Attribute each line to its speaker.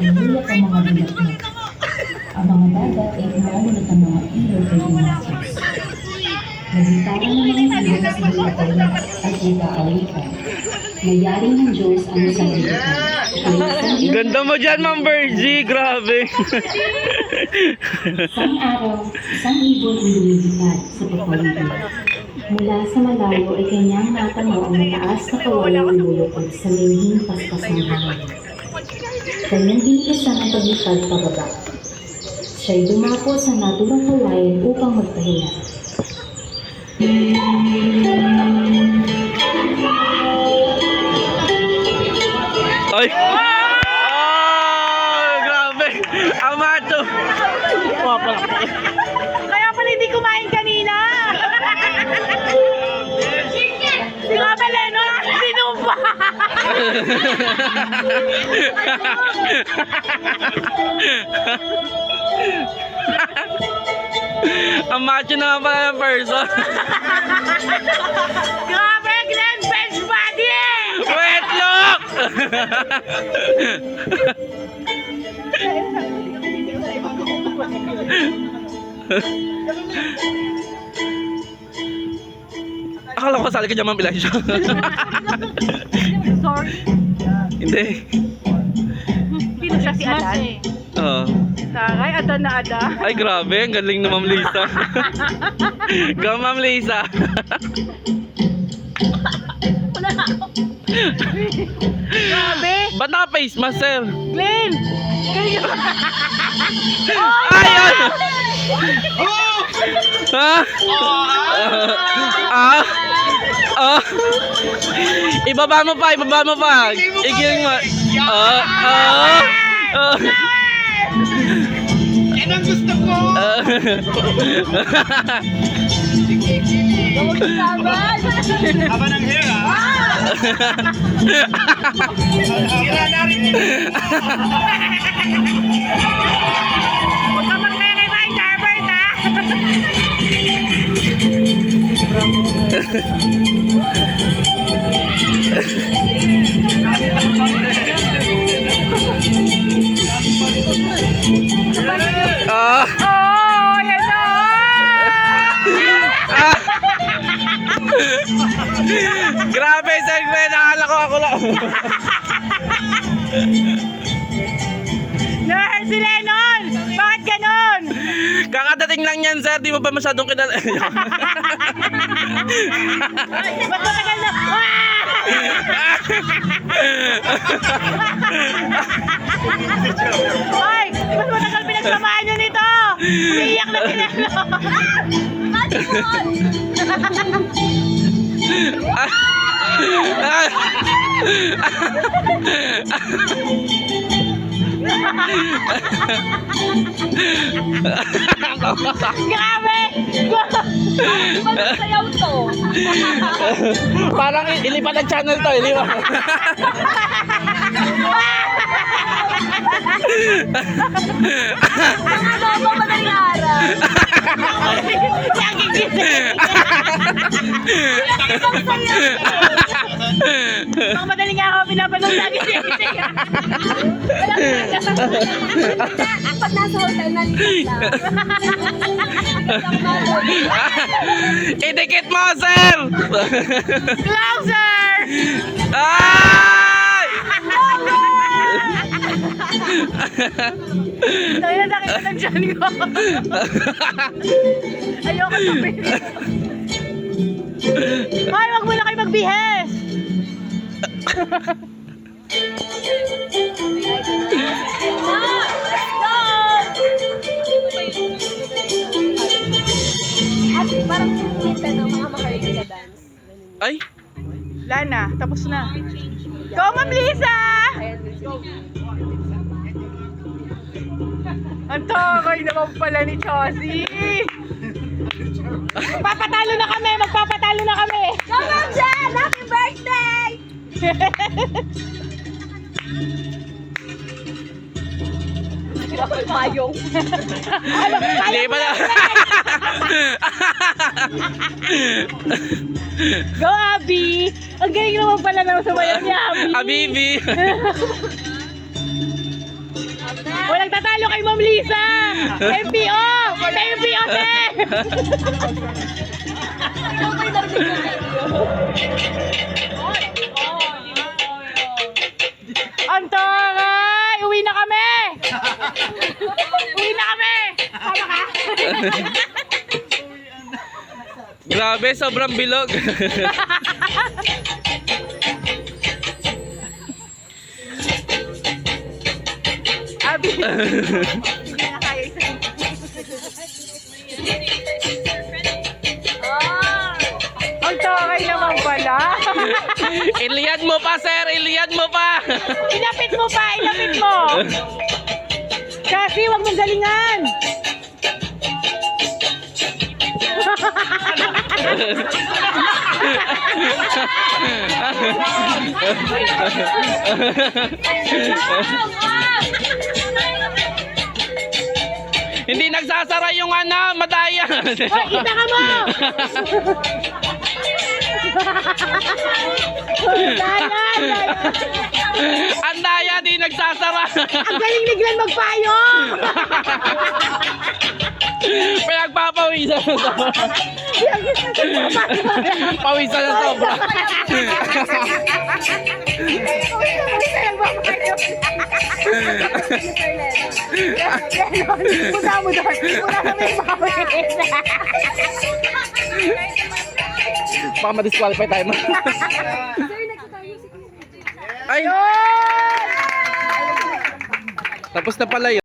Speaker 1: Umuyak ang mga binatnot. Ang mga dagat ay umamunot ang mga ilog kay Dinasos. Nagitaran ng mga ilog na si Dina at nagkaawitan. Mayari ng Diyos ang isang libutan.
Speaker 2: Ganda mo dyan, Ma'am Virgie. Grabe.
Speaker 1: Isang araw, isang ibon ang lumilipad sa pagpaligid. Mula sa malayo ay kanyang natanaw ang mataas na kawalang lulukod sa linhing paspas ng hangin. Kanyang binisan ang paglipad pababa. Siya'y dumapo sa naturang kawayan upang magpahinga.
Speaker 2: Ay! Oh, grabe! Ang macho!
Speaker 3: Kaya pala hindi kumain kanina. Si Mama Leno, sinumpa.
Speaker 2: Ang macho naman pala ng person.
Speaker 3: Grabe, Glenn, bench body eh.
Speaker 2: Wait, look! Akala ko kasali ka dyan, Ma'am Elisha.
Speaker 3: Sorry.
Speaker 2: Hindi.
Speaker 3: Sino siya, si Adan?
Speaker 2: Oo.
Speaker 3: Taray, Adan na Ada.
Speaker 2: Ay, grabe. Ang galing na Ma'am Lisa. Go, Ma'am Lisa.
Speaker 3: Grabe.
Speaker 2: Ba't naka-face mask, sir?
Speaker 3: Glenn. Kayo.
Speaker 2: Ay, ay! Ha? Ah? Ah? Ibaba mo pa, ibaba mo pa. Igiling mo.
Speaker 4: Yan ang gusto ko! Haba ng hair, ha? Sira na rin ito!
Speaker 3: Huwag ka magre-rewind, Herbert, ha?
Speaker 2: Ah!
Speaker 3: Oh, yan na.
Speaker 2: Ah! Grabe, segme. Nakala ko ako lang.
Speaker 3: Nerd, si Lennon. Bakit ganon?
Speaker 2: Kakadating lang yan, sir. Di mo ba masyadong kilala?
Speaker 3: Ba't matagal na? Ay, ba't matagal pinagsamahan nyo nito? Umiiyak na si Lennon. Grabe! Sayaw to.
Speaker 2: Parang ilipat ang channel to, ilipat.
Speaker 3: Ano ba madaling araw? Ang madaling araw, pinapanood lagi siya.
Speaker 5: Pag nasa hotel, nalipat lang.
Speaker 2: Idikit mo, sir!
Speaker 3: Closer!
Speaker 2: Ay!
Speaker 3: Dahil nakita ng tiyan ko. Ayoko sabihin. Ay, wag mo na kayo magbihes!
Speaker 5: At parang kita ng mga makarili ka dance.
Speaker 2: Ay!
Speaker 3: Lana, tapos na. Go, Ma'am Lisa!
Speaker 5: Ayan, let's go.
Speaker 3: Ang takay naman pala ni Chossie. Magpapatalo na kami! Magpapatalo na kami!
Speaker 5: Go, Ma'am Jen! Happy birthday! Mayong.
Speaker 2: Hindi pa na.
Speaker 3: Go, Abby! Ang galing naman pala ng sumayaw ni Abby.
Speaker 2: Habibi.
Speaker 3: Nanalo kay Ma'am Lisa! MPO! Sa MPO, te! Ang taray! Uwi na kami! Uwi na kami! Sama ka?
Speaker 2: Grabe, sobrang bilog.
Speaker 3: Abi! Ang taray naman pala!
Speaker 2: Iliad mo pa, sir. Iliad mo pa.
Speaker 3: Ilapit mo pa! Ilapit mo! Kasi wag mong galingan!
Speaker 2: Hindi nagsasara yung ano, madaya.
Speaker 3: Hoy, kita ka mo! Dayan!
Speaker 2: Ang daya, di nagsasara.
Speaker 3: Ang galing ni Glenn magpayo!
Speaker 2: Pinagpapawisan. Pawisan na sobra.
Speaker 3: Punta mo doon! Punta sa may bawin!
Speaker 2: Baka ma-disqualify tayo. Ay! Tapos na pala yun.